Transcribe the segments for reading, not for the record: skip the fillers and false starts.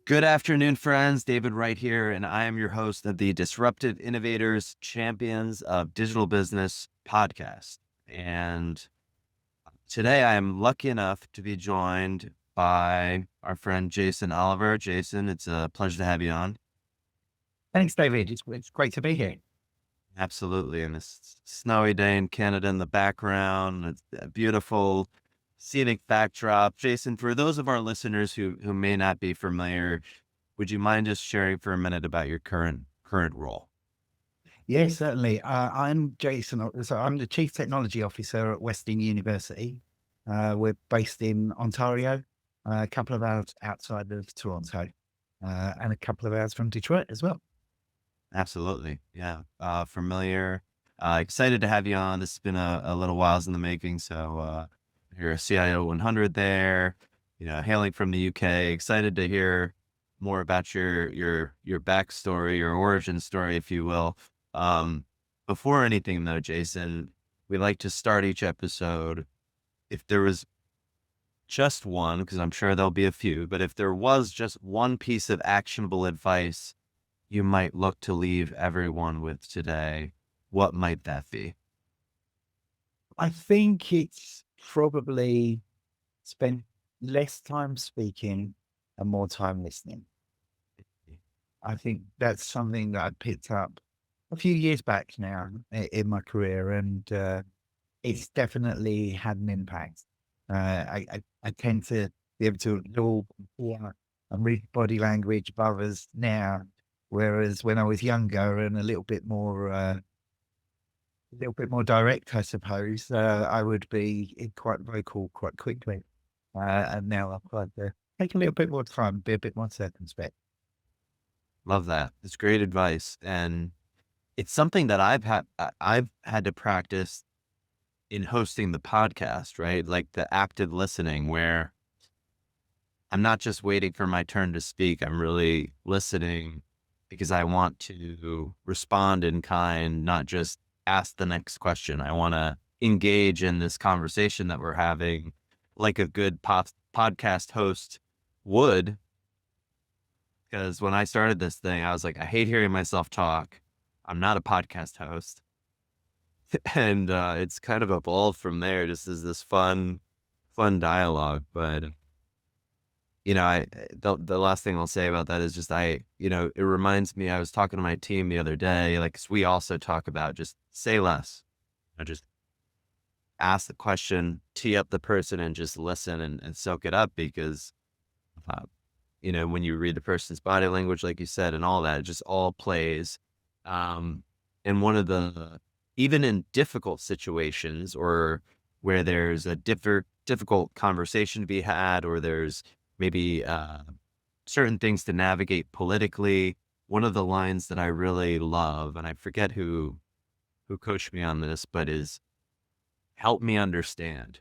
Good afternoon, friends. David Wright here, and I am your host of the Disruptive Innovators Champions of Digital Business podcast. And today I am lucky enough to be joined by our friend Jason Oliver. Jason, it's a pleasure to have you on. Thanks, David. It's great to be here. Absolutely. And this snowy day in Canada in the background, it's a beautiful scenic backdrop. Jason, for those of our listeners who may not be familiar, would you mind just sharing for a minute about your current role? Yes, certainly. I'm Jason. So I'm the Chief Technology Officer at Western University. We're based in Ontario, a couple of hours outside of Toronto, and a couple of hours from Detroit as well. Absolutely. Yeah. Familiar. Excited to have you on. This has been a little whiles in the making. So you're a CIO 100 there, hailing from the UK. Excited to hear more about your backstory, your origin story, if you will. Um, Before anything though, Jason, we like to start each episode. If there was just one, because I'm sure there'll be a few, but if there was just one piece of actionable advice you might look to leave everyone with today, what might that be? I think it's probably spend less time speaking and more time listening. I think that's something that I picked up a few years back now in my career, and it's definitely had an impact. I tend to be able to absorb, yeah, and read body language of others now, whereas when I was younger and a little bit more direct, I suppose, I would be quite vocal quite quickly. And now I've tried to take a little bit more time, be a bit more circumspect. Love that. It's great advice. And it's something that I've had to practice in hosting the podcast, right? Like the active listening where I'm not just waiting for my turn to speak. I'm really listening because I want to respond in kind, not just ask the next question. I want to engage in this conversation that we're having like a good podcast host would. Because when I started this thing, I was like, I hate hearing myself talk. I'm not a podcast host. And it's kind of evolved from there, just as this fun dialogue. But the last thing I'll say about that is just it reminds me, I was talking to my team the other day, like, 'cause we also talk about just say less. I just ask the question, tee up the person and just listen and soak it up because, uh, when you read the person's body language, like you said, and all that, it just all plays. Um, and one of the, even in difficult situations or where there's a difficult conversation to be had, or there's maybe certain things to navigate politically, one of the lines that I really love, and I forget who coached me on this, but is help me understand.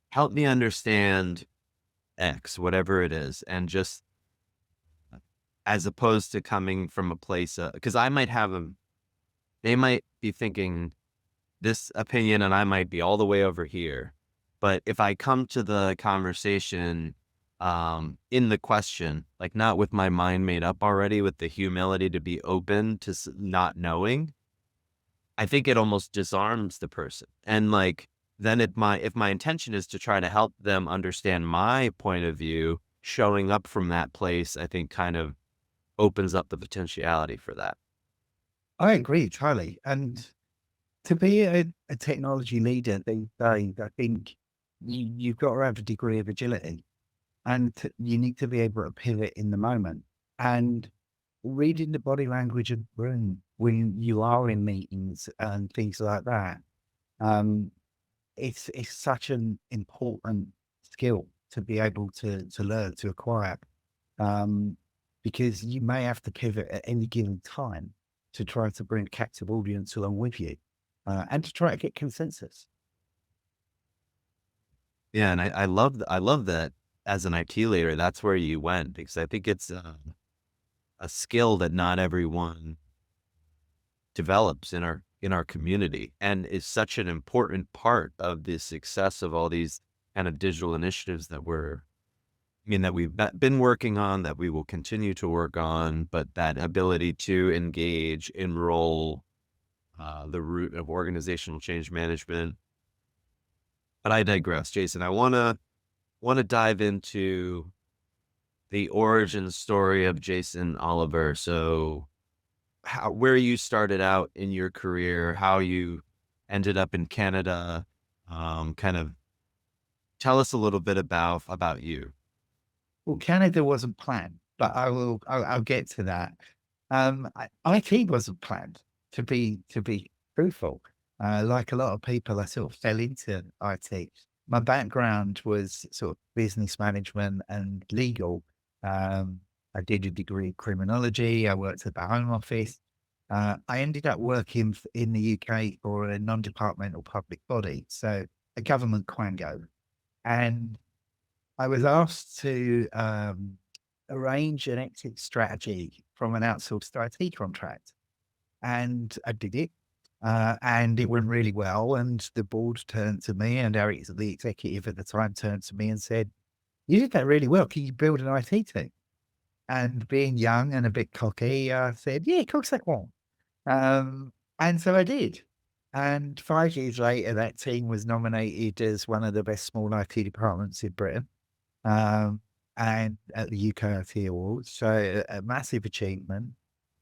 Help me understand X, whatever it is. And just as opposed to coming from a place, because I might have them, they might be thinking this opinion and I might be all the way over here. But if I come to the conversation in the question, like not with my mind made up already, with the humility to be open to not knowing, I think it almost disarms the person. And like, then if my intention is to try to help them understand my point of view, showing up from that place, I think kind of opens up the potentiality for that. I agree entirely. And to be a technology leader these days, I think you've got to have a degree of agility and you need to be able to pivot in the moment. And reading the body language of the room when you are in meetings and things like that, um, it's such an important skill to be able to learn, to acquire, um, because you may have to pivot at any given time to try to bring a captive audience along with you, and to try to get consensus. Yeah, and I love that as an IT leader, that's where you went because I think it's a skill that not everyone develops in our community and is such an important part of the success of all these kind of digital initiatives that mean, that we've been working on, that we will continue to work on, but that ability to engage, enroll, the root of organizational change management. But I digress, Jason. I wanna dive into the origin story of Jason Oliver. So, where you started out in your career, how you ended up in Canada, kind of tell us a little bit about you. Well, Canada wasn't planned, but I'll get to that. IT wasn't planned, to be truthful. Like a lot of people, I sort of fell into IT. My background was sort of business management and legal. Um, I did a degree in criminology. I worked at the Home Office. I ended up working in the UK for a non-departmental public body, so a government quango. And I was asked to arrange an exit strategy from an outsourced IT contract, and I did it. And it went really well. And the board turned to me, and the executive at the time turned to me and said, "You did that really well. Can you build an IT team?" And being young and a bit cocky, I said, "Yeah, of course I can." And so I did. And 5 years later, that team was nominated as one of the best small IT departments in Britain, um, and at the UKIT Awards. So a massive achievement.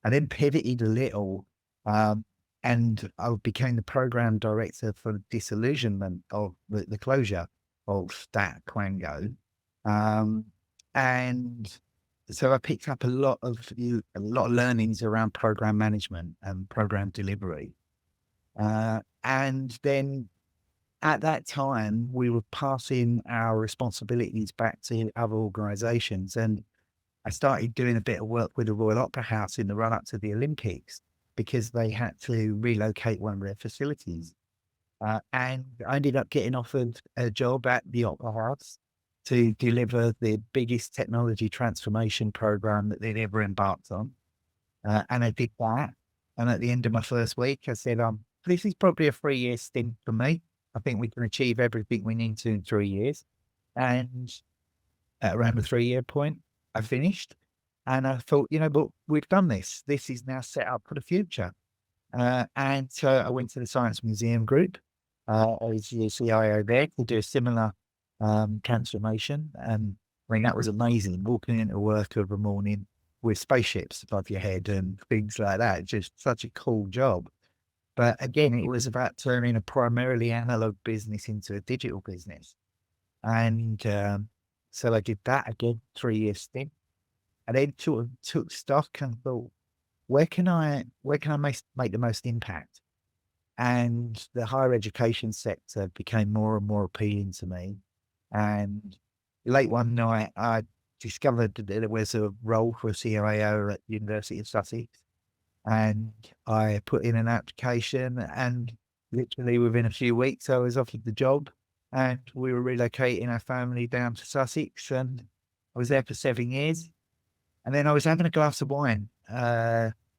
I then pivoted a little, um, and I became the program director for the disillusionment of the closure of that Quango. Um, and so I picked up a lot of learnings around program management and program delivery. And then at that time, we were passing our responsibilities back to other organizations, and I started doing a bit of work with the Royal Opera House in the run-up to the Olympics because they had to relocate one of their facilities. And I ended up getting offered a job at the Opera House to deliver the biggest technology transformation program that they'd ever embarked on. And I did that. And at the end of my first week, I said, this is probably a 3-year stint for me. I think we can achieve everything we need to in 3 years. And at around the 3-year point, I finished. And I thought, but we've done this. This is now set up for the future. And so I went to the Science Museum Group. I was the CIO there to do a similar transformation. And I mean, that was amazing. Walking into work every morning with spaceships above your head and things like that. Just such a cool job. But again, it was about turning a primarily analog business into a digital business. And so I did that again, 3-year stint. And then sort of took stock and thought, where can I make the most impact? And the higher education sector became more and more appealing to me. And late one night, I discovered that there was a role for a CIO at the University of Sussex. And I put in an application, and literally within a few weeks, I was offered the job. And we were relocating our family down to Sussex. And I was there for 7 years. And then I was having a glass of wine,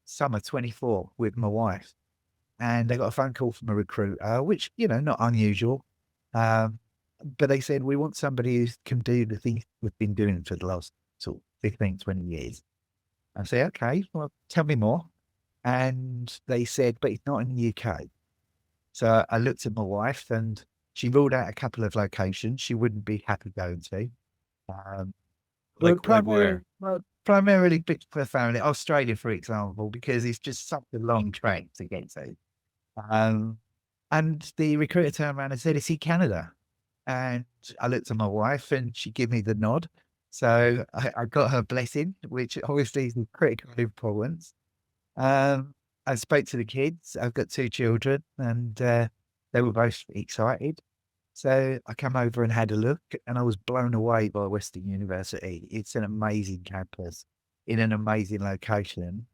summer 24 with my wife. And I got a phone call from a recruiter, which, not unusual. Um, but they said, we want somebody who can do the things we've been doing for the last sort of 15, 20 years. I said, okay, well, tell me more. And they said, but it's not in the UK. So I looked at my wife, and she ruled out a couple of locations she wouldn't be happy going to. Um, well, Like where? primarily big for family, Australia, for example, because it's just such a long trek to get to. Um, and the recruiter turned around and said, "Is he Canada?" And I looked at my wife, and she gave me the nod. So I got her blessing, which obviously is critical importance. I spoke to the kids. I've got 2 children, and they were both excited. So I come over and had a look, and I was blown away by Western University. It's an amazing campus in an amazing location.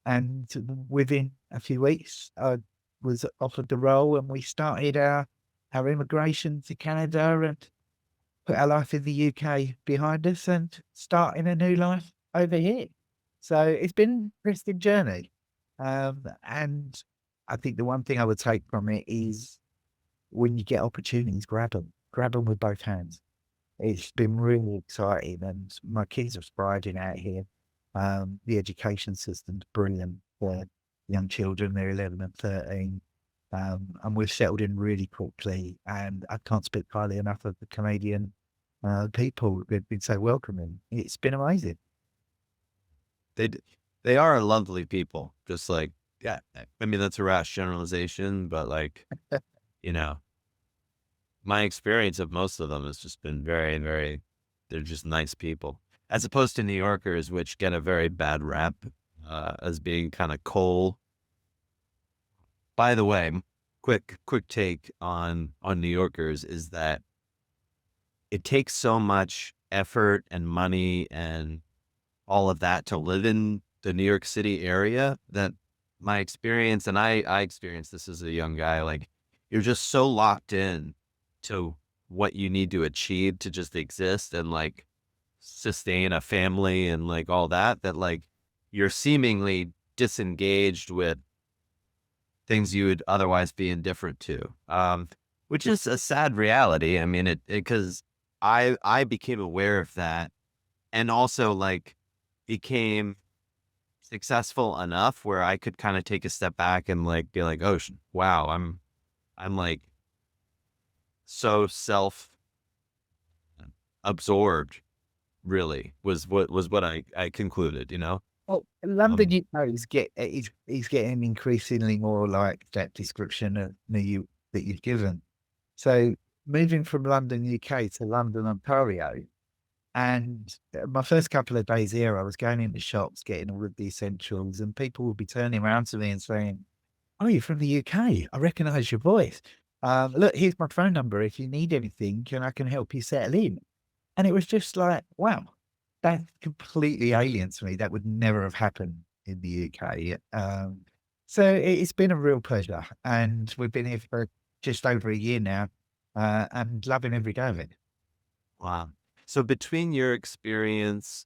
And within a few weeks, I was offered the role, and we started our immigration to Canada and put our life in the UK behind us and starting a new life over here. So it's been an interesting journey. And I think the one thing I would take from it is when you get opportunities, grab them with both hands. it's been really exciting, and my kids are thriving out here. The education system's brilliant for young children. They're 11 and 13. And we've settled in really quickly. And I can't speak highly enough of the Canadian people. They've been so welcoming. It's been amazing. They d- they are lovely people. Just like, yeah, I mean that's a rash generalization, but like, you know, my experience of most of them has just been very, very. They're just nice people, as opposed to New Yorkers, which get a very bad rap as being kind of cold. By the way, quick take on New Yorkers is that it takes so much effort and money and all of that to live in the New York City area that my experience, and I experienced this as a young guy, like you're just so locked in to what you need to achieve to just exist and like sustain a family and like all that, that like you're seemingly disengaged with things you would otherwise be indifferent to, which is a sad reality. I mean, because I became aware of that and also like became successful enough where I could kind of take a step back and like be like, oh, wow, I'm like so self absorbed. Really was what I concluded. You know, Well, London, um, is getting increasingly more like that description of that you've given. So moving from London, UK to London, Ontario, and my first couple of days here, I was going into shops, getting all of the essentials, and people would be turning around to me and saying, "Oh, you're from the UK. I recognise your voice. Look, here's my phone number. If you need anything, and I can help you settle in." And it was just like, wow, that's completely alien to me. That would never have happened in the UK. So it's been a real pleasure, and we've been here for just over a year now, and loving every day of it. wow. So between your experience,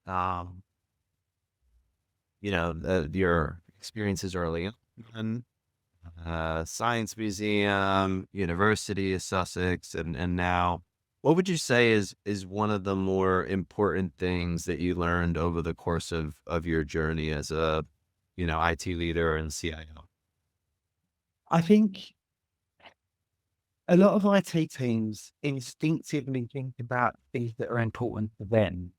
your experiences early on, Science Museum, University of Sussex, and now, what would you say is one of the more important things that you learned over the course of your journey as a, IT leader and CIO? I think a lot of IT teams instinctively think about things that are important to them,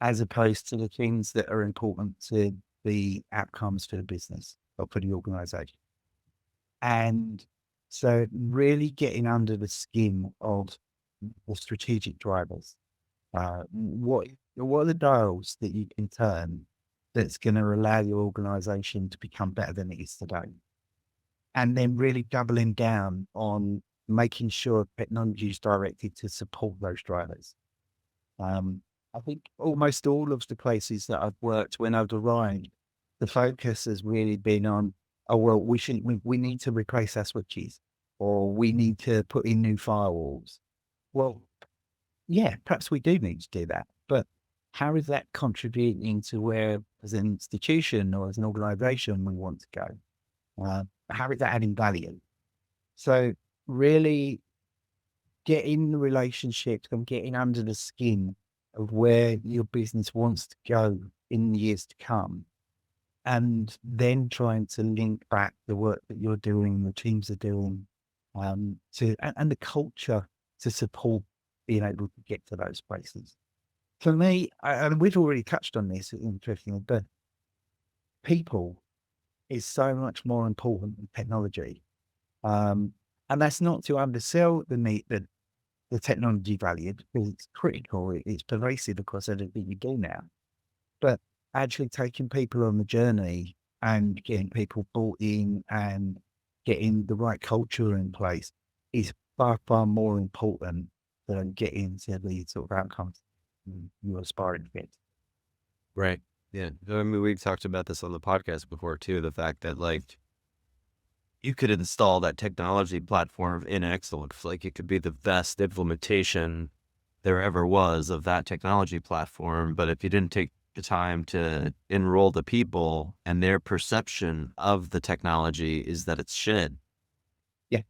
as opposed to the things that are important to the outcomes for the business or for the organization. And so really getting under the skin of the strategic drivers. What are the dials that you can turn that's going to allow your organization to become better than it is today? And then really doubling down on making sure technology is directed to support those drivers. Um, I think almost all of the places that I've worked when I've arrived, the focus has really been on, oh, well, we need to replace our switches, or we need to put in new firewalls. Well, yeah, perhaps we do need to do that, but how is that contributing to where, as an institution or as an organization, we want to go? How is that adding value? So really getting the relationships and getting under the skin of where your business wants to go in the years to come, and then trying to link back the work that you're doing, the teams are doing, and the culture to support being able to get to those places. For me, and we've already touched on this, interestingly, but people is so much more important than technology. Um, and that's not to undersell the technology value, because it's critical. It's pervasive across everything you do now. But actually taking people on the journey and getting people bought in and getting the right culture in place is far, far more important than getting to the sort of outcomes you're aspiring to get. Right. Yeah. I mean, we've talked about this on the podcast before too. The fact that like you could install that technology platform in excellence. Like it could be the best implementation there ever was of that technology platform. But if you didn't take the time to enroll the people and their perception of the technology is that it's shit, Yeah.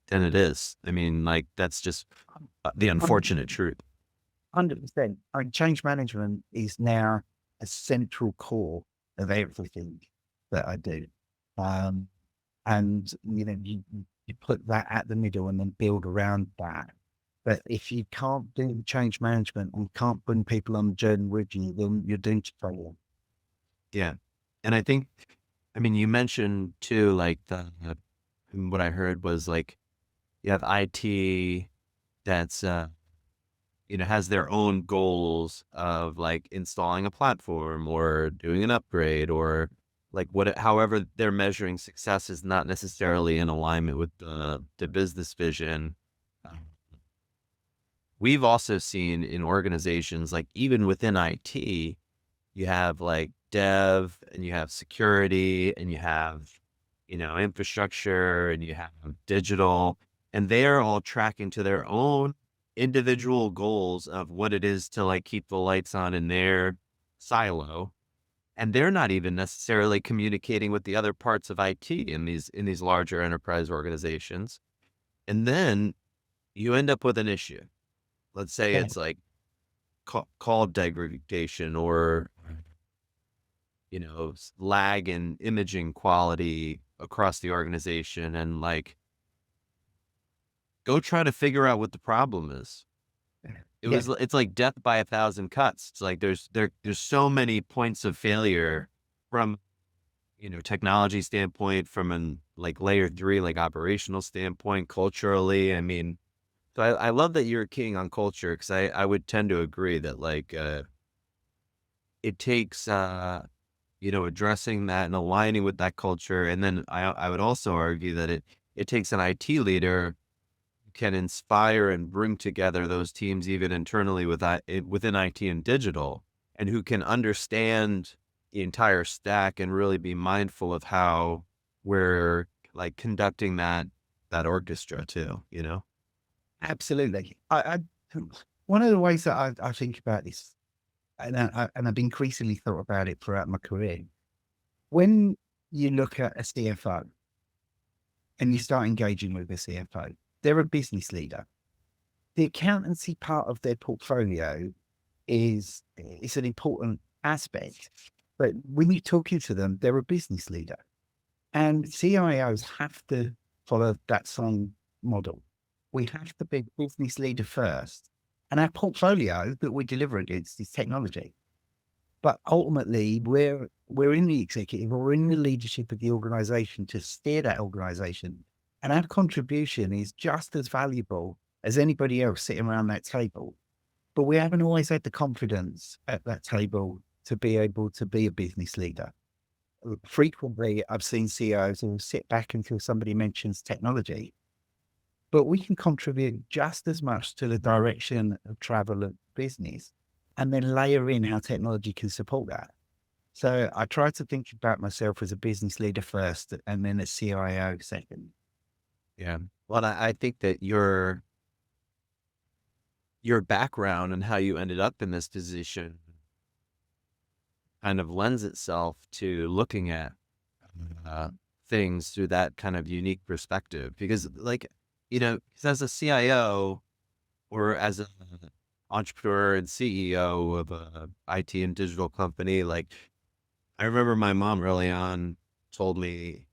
then it is. I mean, like that's just the Um, unfortunate truth. 100%. I mean, change management is now a central core of everything that I do. Um, and you put that at the middle and then build around that. But if you can't do change management and can't bring people on the journey with you, then you're doomed to failure. Yeah. And I think, I mean, you mentioned too, like what I heard was like, you have IT that's, has their own goals of like installing a platform or doing an upgrade or like however they're measuring success is not necessarily in alignment with the business vision. Um, We've also seen in organizations, like even within IT, you have like dev and you have security and you have, infrastructure and you have digital, and they're all tracking to their own individual goals of what it is to like keep the lights on in their silo. And they're not even necessarily communicating with the other parts of IT in these larger enterprise organizations. And then you end up with an issue. Let's say Yeah, it's like call degradation or lag in imaging quality across the organization, and like go try to figure out what the problem is. yeah, It's like death by a thousand cuts. It's like there's so many points of failure from, technology standpoint, from an like layer three, like operational standpoint, culturally. I mean, so I love that you're keying on culture, because I would tend to agree that like it takes addressing that and aligning with that culture. And then I would also argue that it takes an IT leader who can inspire and bring together those teams even internally within IT and digital, and who can understand the entire stack and really be mindful of how we're like conducting that orchestra too, you know? absolutely. One of the ways that I think about this, and I've increasingly thought about it throughout my career, when you look at a CFO and you start engaging with a CFO, they're a business leader. The accountancy part of their portfolio is an important aspect. But when you're talking to them, they're a business leader. And CIOs have to follow that same model. We have to be a business leader first. And our portfolio that we deliver against is technology. But ultimately, we're in the executive or in the leadership of the organization to steer that organization. And our contribution is just as valuable as anybody else sitting around that table. But we haven't always had the confidence at that table to be able to be a business leader. Frequently, I've seen CEOs who sit back until somebody mentions technology, but we can contribute just as much to the direction of travel of business and then layer in how technology can support that. So I try to think about myself as a business leader first and then a CIO second. Yeah. Well, I think that your background and how you ended up in this position kind of lends itself to looking at uh, things through that kind of unique perspective. Because, like, 'cause as a CIO or as an entrepreneur and CEO of a IT and digital company, like, I remember my mom early on told me,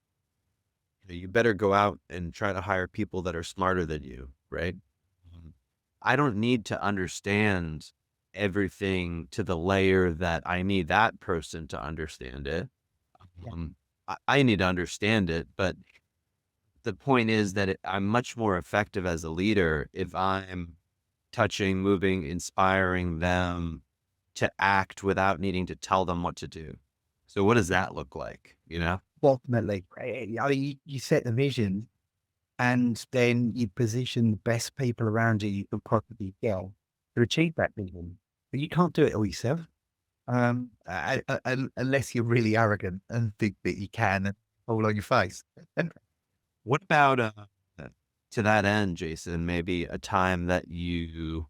you better go out and try to hire people that are smarter than you, right? Um, I don't need to understand everything to the layer that I need that person to understand it. Yeah. I need to understand it, but the point is that I'm much more effective as a leader if I'm touching, moving, inspiring them to act without needing to tell them what to do. So what does that look like, you know? Ultimately, I mean, you set the vision and then you position the best people around you you can possibly get to achieve that vision. But you can't do it all yourself. Unless you're really arrogant and think that you can and fall on your face. And What about, to that end, Jason, maybe a time that you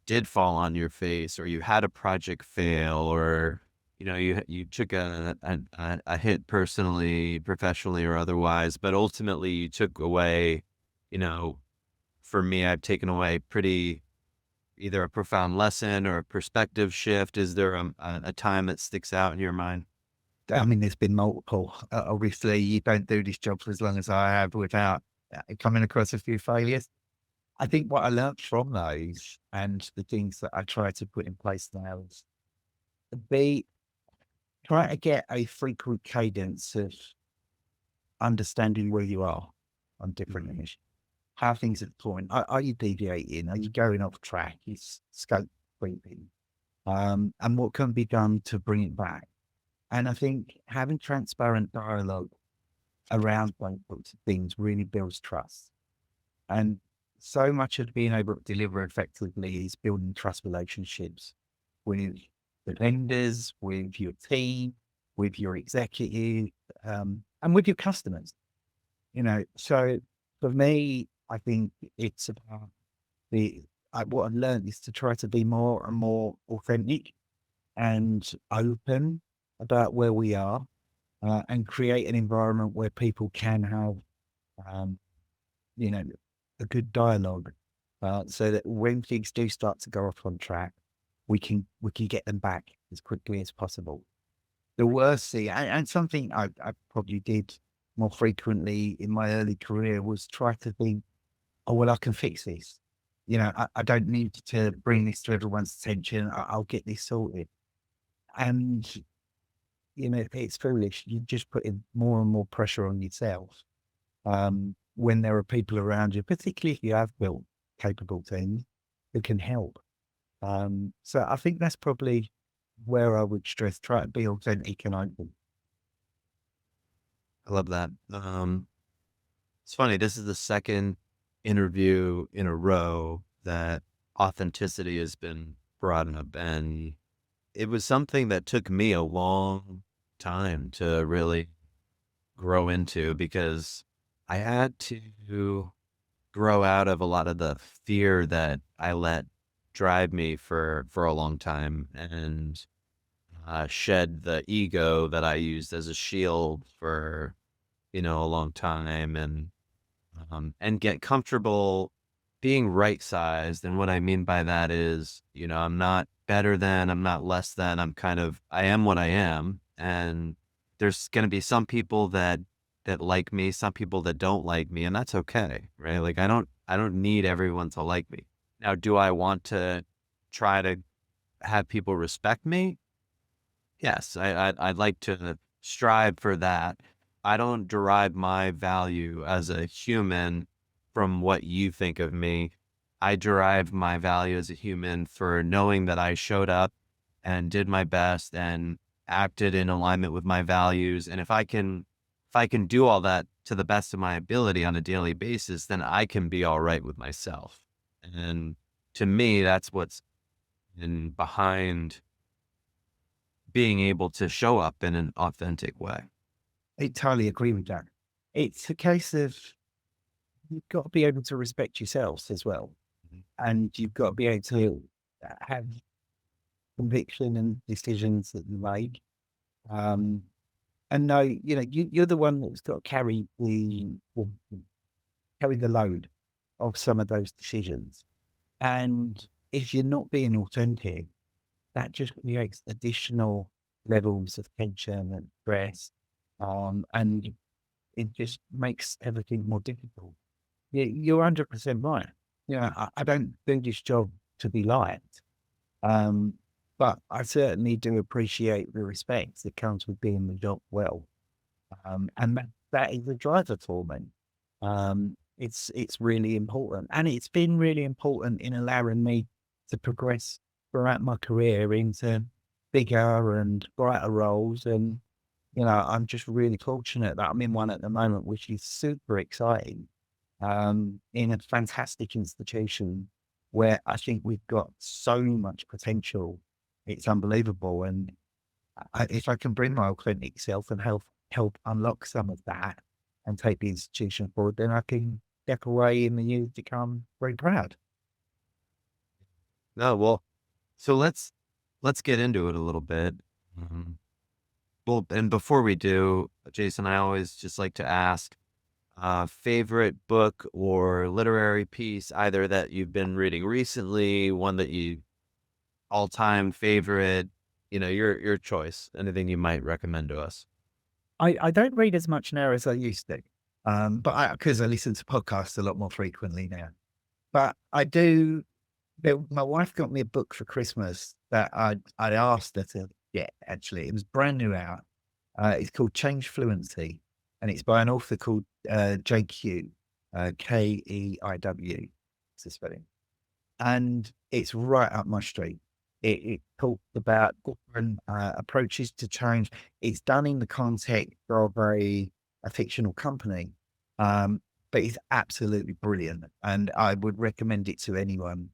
did fall on your face, or you had a project fail, or, you took a hit personally, professionally, or otherwise, but ultimately you took away, you know, for me, I've taken away pretty either a profound lesson or a perspective shift? Is there a time that sticks out in your mind? I mean, there's been multiple. Obviously, you don't do this job for as long as I have without coming across a few failures. I think what I learned from those and the things that I try to put in place now is be try to get a frequent cadence of understanding where you are on different Mhm. initiatives. How things are going. Are you deviating? Are you going off track? Is scope creeping? And what can be done to bring it back? And I think having transparent dialogue around those sorts of things really builds trust. And so much of being able to deliver effectively is building trust relationships with the vendors, with your team, with your executive, and with your customers. So for me, I think it's about what I've learned is to try to be more and more authentic and open about where we are, and create an environment where people can have, um, you know, a good dialogue, so that when things do start to go off on track, we can get them back as quickly as possible. The worst thing, and something I probably did more frequently in my early career was try to think, oh well, I can fix this. I don't need to bring this to everyone's attention. I'll get this sorted. And it's foolish. You just put in more and more pressure on yourself, when there are people around you, particularly if you have built capable teams who can help. So I think that's probably where I would stress, try to be authentic and open. I love that. It's funny. This is the second interview in a row that authenticity has been brought up, and it was something that took me a long time to really grow into because I had to grow out of a lot of the fear that I let drive me for a long time and shed the ego that I used as a shield for a long time and get comfortable being right sized. And what I mean by that is, I'm not better than, I'm not less than, I am what I am. And there's going to be some people that like me, some people that don't like me, and that's okay, right? Like I don't need everyone to like me. Now, do I want to try to have people respect me? Yes, I'd like to strive for that. I don't derive my value as a human from what you think of me. I derive my value as a human for knowing that I showed up and did my best and acted in alignment with my values. And if I can do all that to the best of my ability on a daily basis, then I can be all right with myself. And to me, that's what's in behind being able to show up in an authentic way. I totally agree with that. It's a case of you've got to be able to respect yourselves as well. Mhm. And you've got to be able to have conviction and decisions that you make. Um, and know, you're the one that's got to carry the load of some of those decisions. And if you're not being authentic, that just creates additional levels of tension and stress. And it just makes everything more difficult. You're 100% right. I don't do this job to be liked. Um, but I certainly do appreciate the respect that comes with doing the job well. And that is the driver for me. It's really important, and it's been really important in allowing me to progress throughout my career into bigger and brighter roles. And I'm just really fortunate that I'm in one at the moment, which is super exciting. In a fantastic institution where I think we've got so much potential, it's unbelievable. And if I can bring my authentic self and help unlock some of that and take the institution forward, then I can step away in the years to come very proud. No, well, so let's get into it a little bit. Mhm. Well, and before we do, Jason, I always just like to ask, favorite book or literary piece, either that you've been reading recently, one that you all-time favorite, your choice. Anything you might recommend to us. I don't read as much now as I used to, but because I listen to podcasts a lot more frequently now. But I do. My wife got me a book for Christmas that I asked her to get. Actually, it was brand new out. It's called Change Fluency, and it's by an author called JQ, Keiw. It's the spelling, and it's right up my street. It talks about different approaches to change. It's done in the context of a fictional company, but it's absolutely brilliant, and I would recommend it to anyone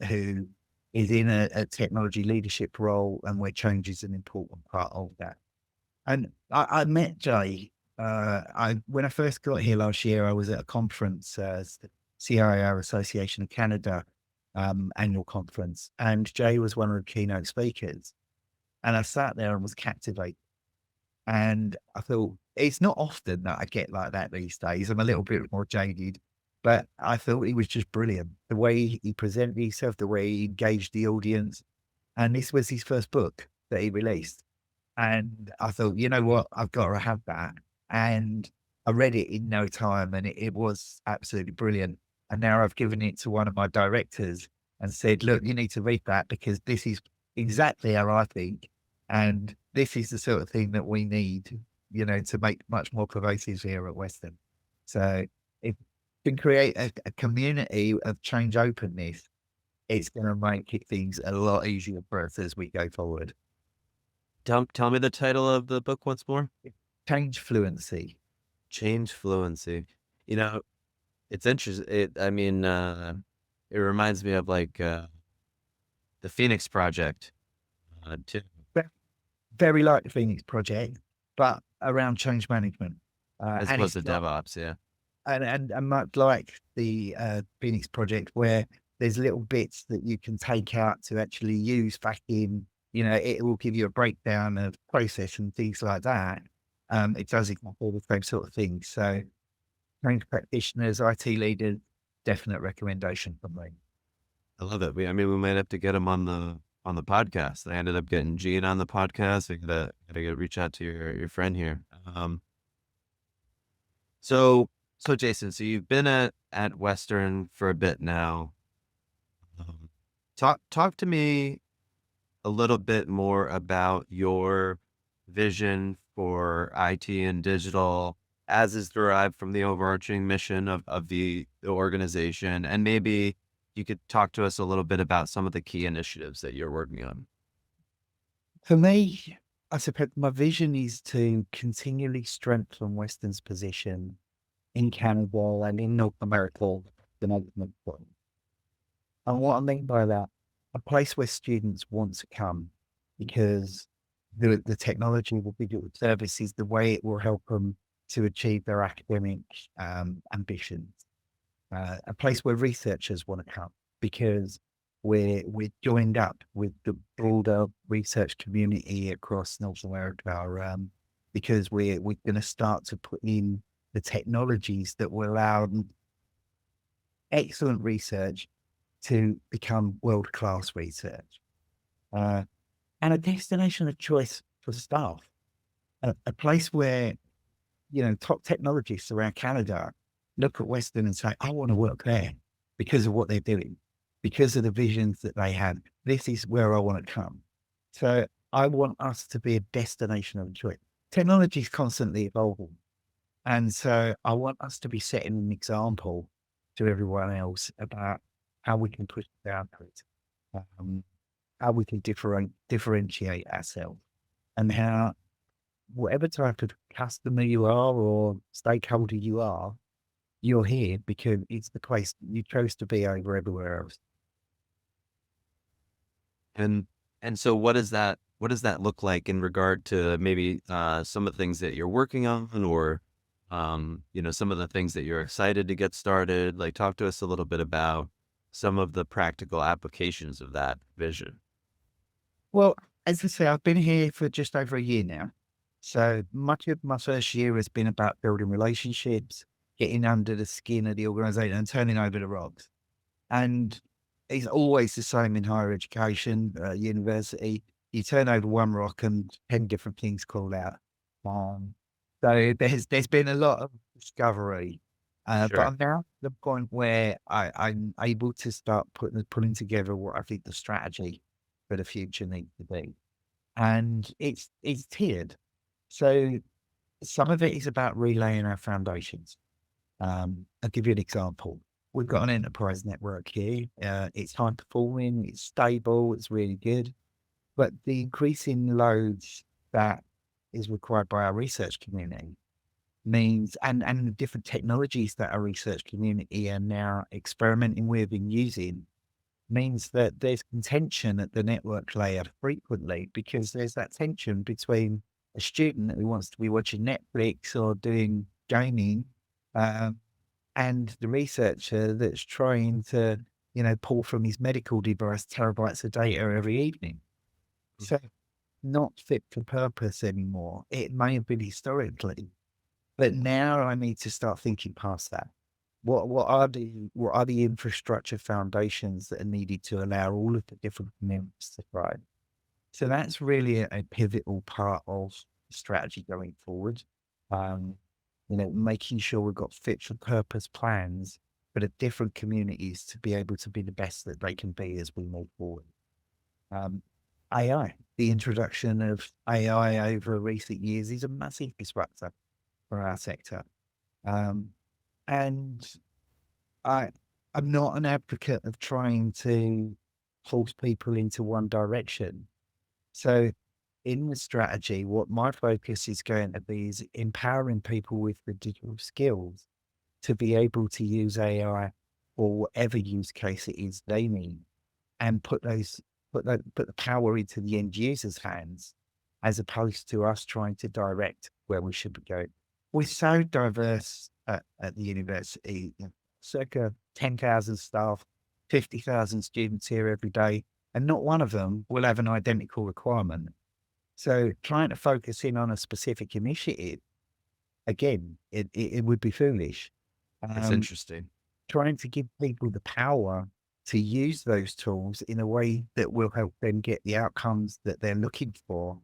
who is in a technology leadership role and where change is an important part of that. And I met Jay. I when I first got here last year, I was at a conference, CIO Association of Canada annual conference, and Jay was one of the keynote speakers. And I sat there and was captivated. And I thought it's not often that I get like that these days. I'm a little bit more jaded, but I thought he was just brilliant. The way he presented himself, the way he engaged the audience, and this was his first book that he released. And I thought, you know what? I've got to have that. And I read it in no time and it was absolutely brilliant. And now I've given it to one of my directors and said, look, you need to read that because this is exactly how I think. And this is the sort of thing that we need, to make much more pervasive here at Western. So if we can create a community of change openness, it's going to make things a lot easier for us as we go forward. Tell me the title of the book once more. Change fluency. Change Fluency. You know, it's interesting. It reminds me of like the Phoenix Project, too, Very like the Phoenix Project, but around change management. as And opposed it's to DevOps. Yeah. and much like the Phoenix Project, where there's little bits that you can take out to actually use back in. It will give you a breakdown of process and things like that. It does exactly the same sort of thing. So, change practitioners, IT leaders, definite recommendation from me. I love it. We might have to get him on the podcast. I ended up getting Gene on the podcast. I gotta reach out to your friend here. So Jason, so you've been at Western for a bit now. Um, talk to me a little bit more about your vision for IT and digital as is derived from the overarching mission of the organization. And maybe you could talk to us a little bit about some of the key initiatives that you're working on. For me, I suppose my vision is to continually strengthen Western's position in Canada and in North America. The Northern America. And what I mean by that, a place where students want to come because the technology will be digital services, the way it will help them to achieve their academic ambitions. A place where researchers want to come because we're joined up with the broader research community across North America because we're going to start to put in the technologies that will allow excellent research to become world-class research, and a destination of choice for staff, a place where, top technologists around Canada look at Western and say, I want to work there because of what they're doing, because of the visions that they have. This is where I want to come. So I want us to be a destination of choice. Technology is constantly evolving. And so I want us to be setting an example to everyone else about how we can push the boundaries, how we can differentiate ourselves, and how whatever type of customer you are or stakeholder you are, you're here because it's the place you chose to be over everywhere else. And so what does that look like in regard to maybe some of the things that you're working on or some of the things that you're excited to get started? Like talk to us a little bit about some of the practical applications of that vision. Well, as I say, I've been here for just over a year now. So much of my first year has been about building relationships, getting under the skin of the organization and turning over the rocks. And it's always the same in higher education, university. You turn over one rock and 10 different things call out. Um, so there's been a lot of discovery, but Sure. I'm now at the point where I'm able to start pulling together what I think the strategy for the future needs to be. And it's tiered. So some of it is about relaying our foundations. I'll give you an example. We've got an enterprise network here. It's high performing, it's stable, it's really good. But the increasing loads that is required by our research community means, and the different technologies that our research community are now experimenting with and using, means that there's contention at the network layer frequently because there's that tension between a student who wants to be watching Netflix or doing gaming, um, and the researcher that's trying to, pull from his medical device terabytes of data every evening. Mm. So not fit for purpose anymore. It may have been historically, but now I need to start thinking past that. What are the infrastructure foundations that are needed to allow all of the different components to thrive? So that's really a pivotal part of strategy going forward. Um, making sure we've got fit for purpose plans for the different communities to be able to be the best that they can be as we move forward. Um, AI, the introduction of AI over recent years is a massive disruptor for our sector. Um, and I, I'm not an advocate of trying to force people into one direction. So in the strategy, what my focus is going to be is empowering people with the digital skills to be able to use AI or whatever use case it is they need, and put the power into the end user's hands, as opposed to us trying to direct where we should be going. We're so diverse at the university, circa 10,000 staff, 50,000 students here every day, and not one of them will have an identical requirement. So trying to focus in on a specific initiative, again, it would be foolish. That's Um, interesting. Trying to give people the power to use those tools in a way that will help them get the outcomes that they're looking for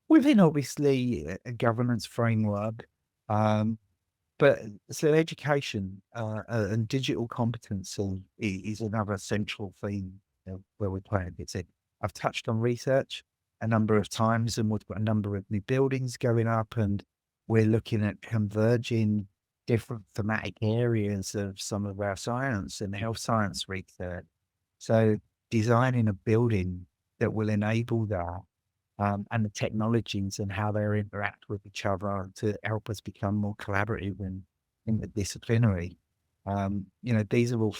within obviously a governance framework. Um, but so education and digital competency is another central theme where we're playing. I've touched on research a number of times, and we've got a number of new buildings going up, and we're looking at converging different thematic areas of some of our science and health science research. So designing a building that will enable that, and the technologies and how they interact with each other to help us become more collaborative and interdisciplinary. These are all,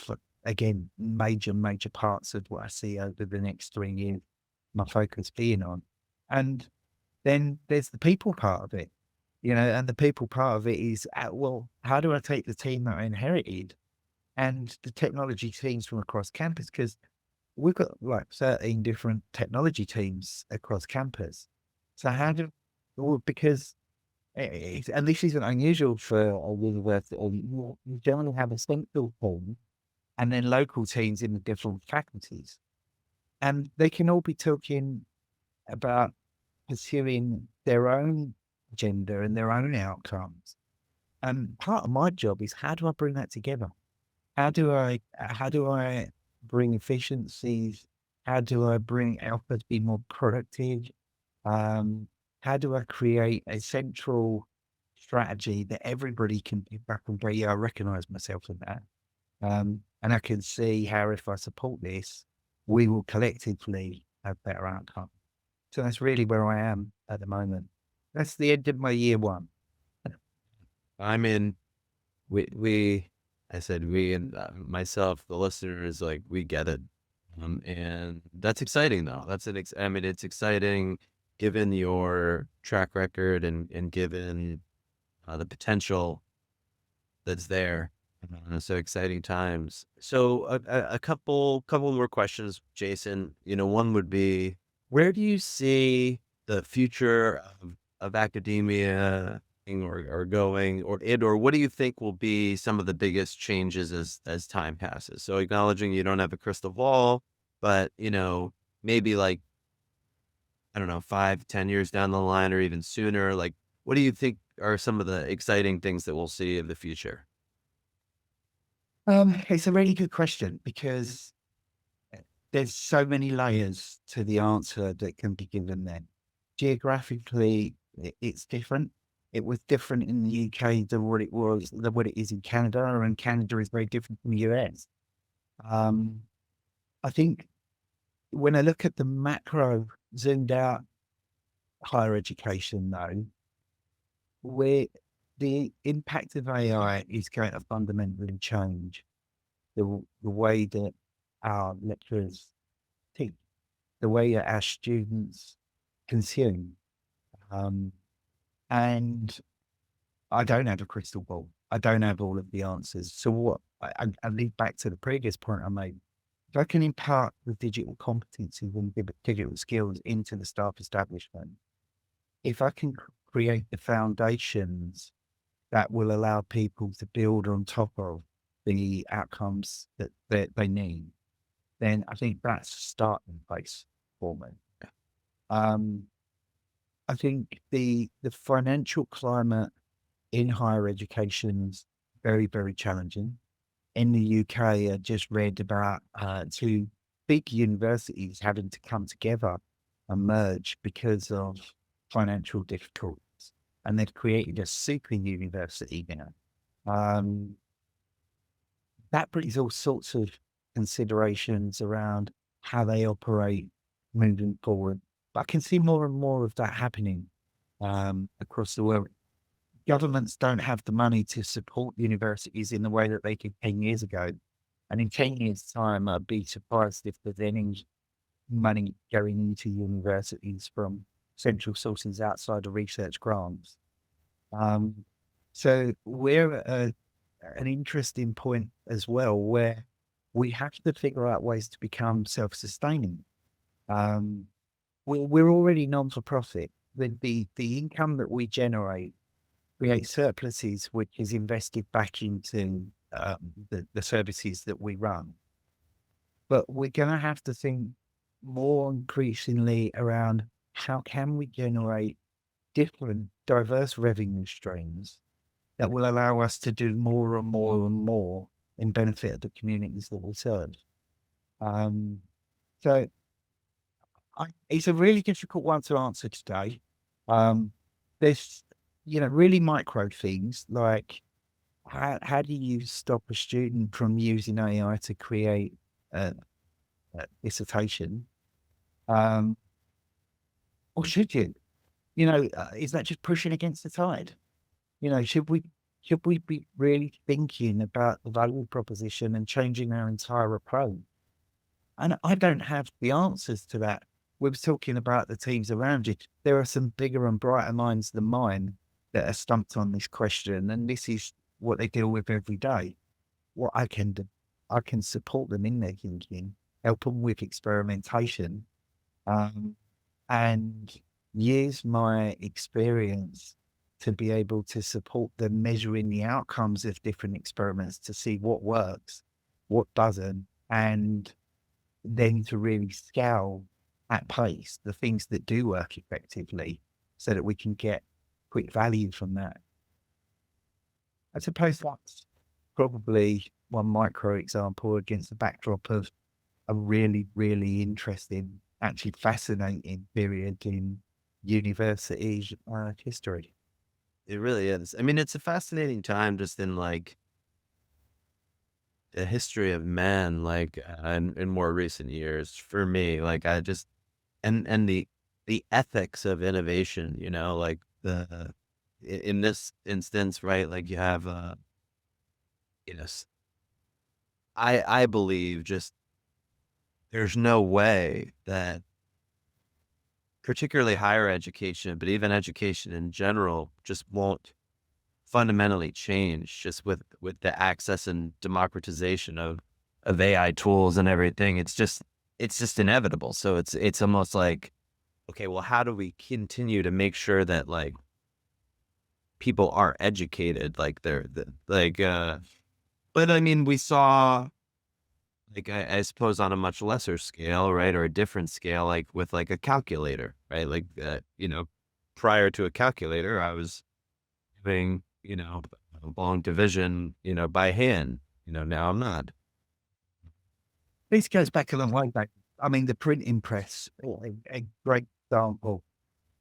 again, major parts of what I see over the next 3 years, my focus being on. And then there's the people part of it, and the people part of it is, well, how do I take the team that I inherited and the technology teams from across campus? Because we've got like 13 different technology teams across campus. So well, because and this isn't unusual for a university, or you generally have a central team and then local teams in the different faculties. And they can all be talking about pursuing their own agenda and their own outcomes. And part of my job is, how do I bring that together? How do I bring efficiencies? How do I bring Alpha to be more productive? Um, how do I create a central strategy that everybody can pick back and go, yeah, I recognize myself in that. And I can see how, if I support this, we will collectively have better outcome. So that's really where I am at the moment. That's the end of my year one. I'm in. We I said we, and myself, the listeners, like, we get it. And that's exciting though. I mean, it's exciting given your track record, and given the potential that's there. So exciting times. So a couple more questions, Jason. One would be, where do you see the future of academia or going, or what do you think will be some of the biggest changes as time passes? So acknowledging you don't have a crystal ball, but maybe like, I don't know, 5, 10 years down the line or even sooner, like what do you think are some of the exciting things that we'll see of the future? It's a really good question because there's so many layers to the answer that can be given there. Geographically, it's different. It was different in the UK than what it is in Canada, and Canada is very different from the US. Um, I think when I look at the macro zoomed out higher education, though, where the impact of AI is going to fundamentally change the way that our lecturers teach, the way that our students consume. Um, and I don't have a crystal ball. I don't have all of the answers. So what I lead back to the previous point I made. If I can impart the digital competencies and digital skills into the staff establishment, if I can create the foundations that will allow people to build on top of the outcomes that they need, then I think that's a starting place for me. Um, I think the financial climate in higher education is very, very challenging. In the UK, I just read about two big universities having to come together and merge because of financial difficulties. And they've created a super university now. Um, that brings all sorts of considerations around how they operate moving forward. But I can see more and more of that happening across the world. Governments don't have the money to support universities in the way that they did 10 years ago. And in 10 years' time, I'd be surprised if there's any money going into universities from central sources outside of research grants. Um, so we're at an interesting point as well, where we have to figure out ways to become self-sustaining. Um, we're already non-for-profit. The income that we generate create surpluses, which is invested back into the services that we run. But we're going to have to think more increasingly around how can we generate different, diverse revenue streams that will allow us to do more and more and more in benefit of the communities that we serve. Um, so it's a really difficult one to answer today. There's, really micro things like how do you stop a student from using AI to create a dissertation? Um, or should you? Is that just pushing against the tide? Should we be really thinking about the value proposition and changing our entire approach? And I don't have the answers to that. We were talking about the teams around you. There are some bigger and brighter minds than mine that are stumped on this question, and this is what they deal with every day. What I can do, I can support them in their thinking, help them with experimentation, um, and use my experience to be able to support them measuring the outcomes of different experiments to see what works, what doesn't, and then to really scale at pace the things that do work effectively so that we can get quick value from that. I suppose that's probably one micro example against the backdrop of a really, really interesting, actually fascinating period in university history. It really is. I mean, it's a fascinating time just in like the history of man, like in more recent years for me. Like I just and the ethics of innovation, like in this instance, right? Like you have you know, s- I believe just there's no way that particularly higher education, but even education in general, just won't fundamentally change just with the access and democratization of AI tools and everything. It's just inevitable. So it's almost like, okay, well, how do we continue to make sure that like people are educated, like but I mean, we saw, like, I suppose on a much lesser scale, right, or a different scale, like with like a calculator, right? Like, prior to a calculator, I was doing, long division, by hand. Now I'm not. This goes back a long way back. I mean, the printing press, a great example.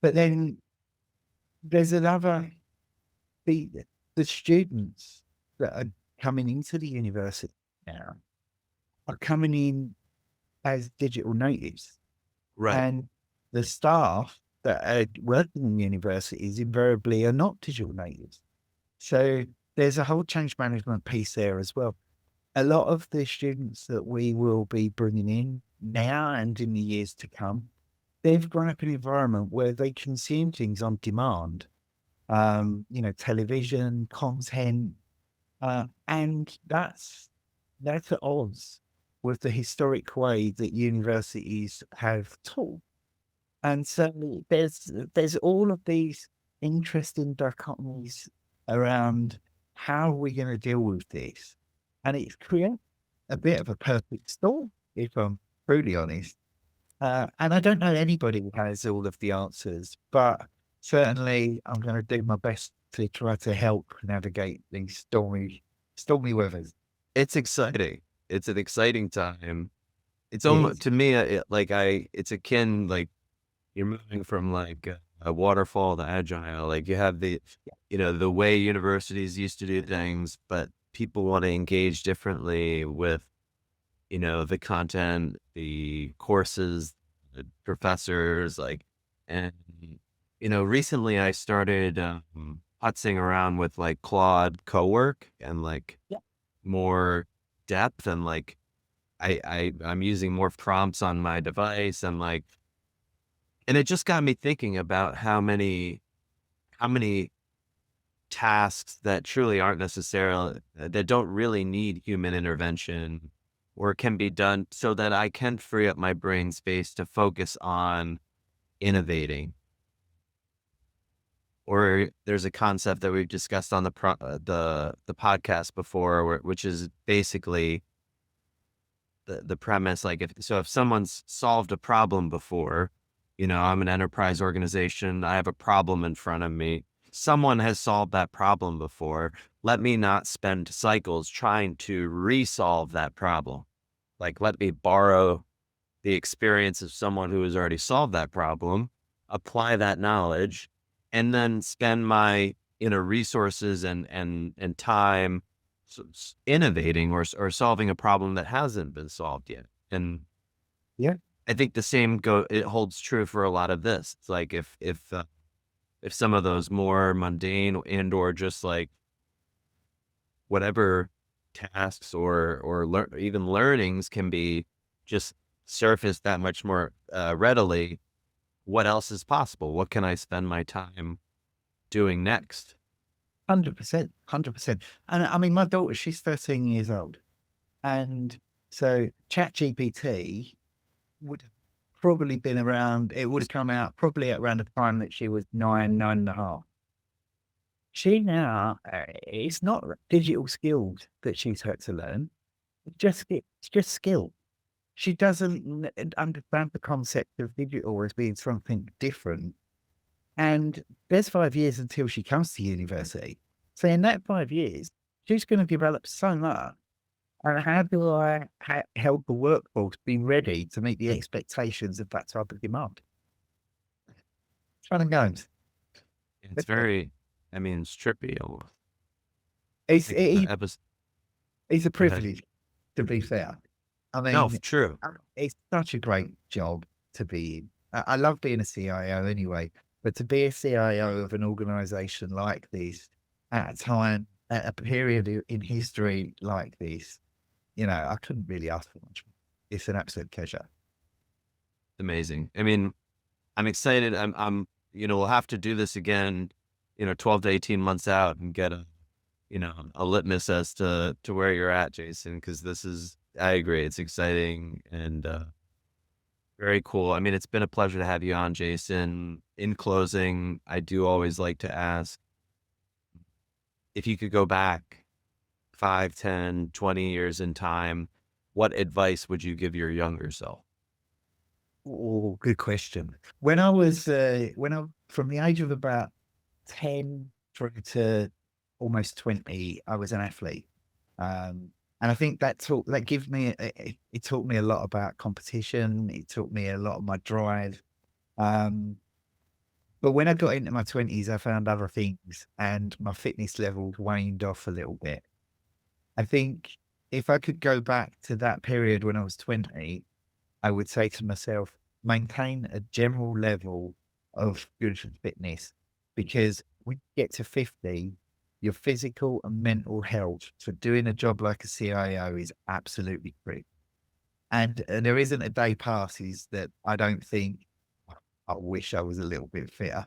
But then there's another, the, the students that are coming into the university now are coming in as digital natives. Right. And the staff that are working in universities invariably are not digital natives. So there's a whole change management piece there as well. A lot of the students that we will be bringing in now and in the years to come, they've grown up in an environment where they consume things on demand, television, content, and that's at odds with the historic way that universities have taught. And so there's all of these interesting dichotomies around how we're going to deal with this. And it's created a bit of a perfect storm, if I'm brutally honest. And I don't know anybody who has all of the answers, but certainly I'm going to do my best to try to help navigate these stormy weathers. It's exciting. It's an exciting time. It's It almost, is. to me, it's akin, like, you're moving from like a waterfall to agile. Like, you have the way universities used to do things, but people want to engage differently with, the content, the courses, the professors, like, and, recently I started, putzing around with like Claude Cowork and like Yeah. more depth, and like, I'm using more prompts on my device, and like, and it just got me thinking about how many tasks that truly aren't necessarily, that don't really need human intervention, or can be done so that I can free up my brain space to focus on innovating. Or there's a concept that we've discussed on the podcast before, which is basically the premise. Like, if someone's solved a problem before, I'm an enterprise organization, I have a problem in front of me. Someone has solved that problem before. Let me not spend cycles trying to resolve that problem. Like, let me borrow the experience of someone who has already solved that problem, apply that knowledge, and then spend my, resources and time innovating, or solving a problem that hasn't been solved yet. And Yeah. I think the same it holds true for a lot of this. It's like, if some of those more mundane and or just like whatever tasks, or even learnings can be just surfaced that much more readily, what else is possible? What can I spend my time doing next? 100%, 100%. And I mean, my daughter, she's 13 years old. And so ChatGPT would have probably been around, it would have come out probably at around the time that she was 9.5. She now, it's not digital skills that she's had to learn. It's just skill. She doesn't understand the concept of digital as being something different. And there's 5 years until she comes to university. So in that 5 years, she's going to develop so much. And how do I help the workforce be ready to meet the expectations of that type of demand? Fun and games. It's very, I mean, it's trippy almost. It's, Like the it, episode. it's a Go ahead. privilege, to be fair. I No, mean, true. it's such a great job to be in. I love being a CIO anyway, but to be a CIO of an organization like this at a time, at a period in history like this, I couldn't really ask for much more. It's an absolute pleasure. Amazing. I mean, I'm excited. We'll have to do this again, 12 to 18 months out, and get a litmus as to where you're at, Jason, because I agree. It's exciting and, very cool. I mean, it's been a pleasure to have you on, Jason. In closing, I do always like to ask, if you could go back 5, 10, 20 years in time, what advice would you give your younger self? Oh, good question. When I from the age of about 10 through to almost 20, I was an athlete. And I think that gave me it taught me a lot about competition. It taught me a lot of my drive. Um, but when I got into my 20s, I found other things and my fitness levels waned off a little bit. I think if I could go back to that period when I was 20, I would say to myself, maintain a general level of good fitness because when you get to 50, your physical and mental health for doing a job like a CIO is absolutely critical. And there isn't a day passes that I don't think, "Oh, I wish I was a little bit fitter."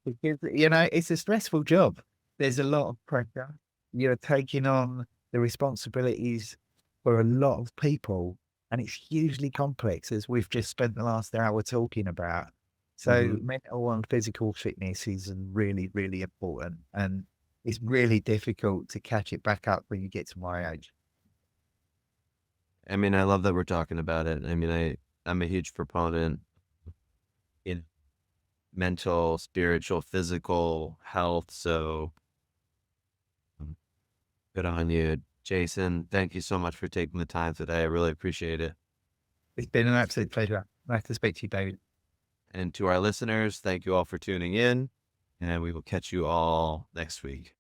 Because, it's a stressful job. There's a lot of pressure. You're taking on the responsibilities for a lot of people, and it's hugely complex, as we've just spent the last hour talking about. So Mhm. mental and physical fitness is really, really important, and it's really difficult to catch it back up when you get to my age. I mean, I love that we're talking about it. I mean, I'm a huge proponent in mental, spiritual, physical health. So um, good on you, Jason. Thank you so much for taking the time today. I really appreciate it. It's been an absolute pleasure. Nice to speak to you, David. And to our listeners, thank you all for tuning in, and we will catch you all next week.